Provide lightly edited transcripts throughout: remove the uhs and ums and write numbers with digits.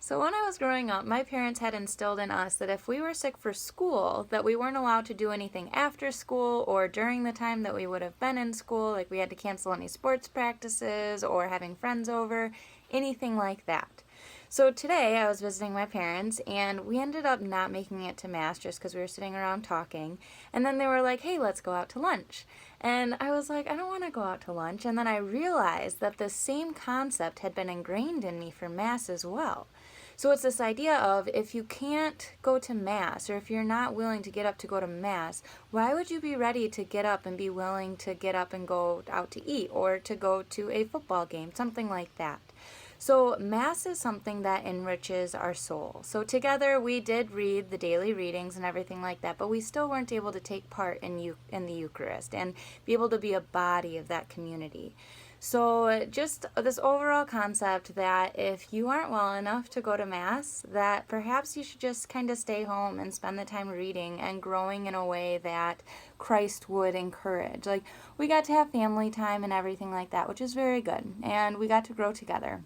So when I was growing up, my parents had instilled in us that if we were sick for school, that we weren't allowed to do anything after school or during the time that we would have been in school, like we had to cancel any sports practices or having friends over, anything like that. So today I was visiting my parents and we ended up not making it to Mass just because we were sitting around talking. And then they were like, hey, let's go out to lunch. And I was like, I don't want to go out to lunch. And then I realized that the same concept had been ingrained in me for Mass as well. So it's this idea of if you can't go to Mass or if you're not willing to get up to go to Mass, why would you be ready to get up and be willing to get up and go out to eat or to go to a football game, something like that? So Mass is something that enriches our soul. So together we did read the daily readings and everything like that, but we still weren't able to take part in the Eucharist and be able to be a body of that community. So just this overall concept that if you aren't well enough to go to Mass, that perhaps you should just kind of stay home and spend the time reading and growing in a way that Christ would encourage. Like, we got to have family time and everything like that, which is very good, and we got to grow together.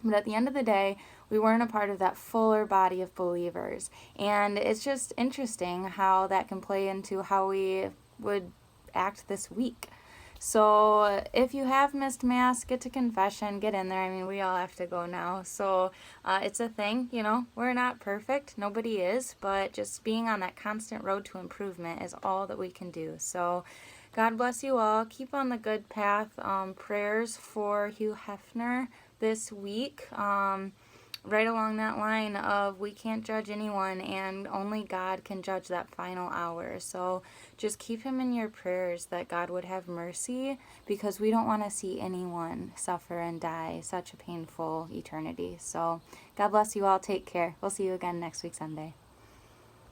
But at the end of the day, we weren't a part of that fuller body of believers. And it's just interesting how that can play into how we would act this week. So if you have missed Mass, get to confession, get in there. I mean, we all have to go now. So it's a thing, we're not perfect. Nobody is. But just being on that constant road to improvement is all that we can do. So God bless you all. Keep on the good path. Prayers for Hugh Hefner this week. Right along that line of we can't judge anyone and only God can judge that final hour. So just keep him in your prayers that God would have mercy, because we don't want to see anyone suffer and die such a painful eternity. So God bless you all. Take care. We'll see you again next week Sunday.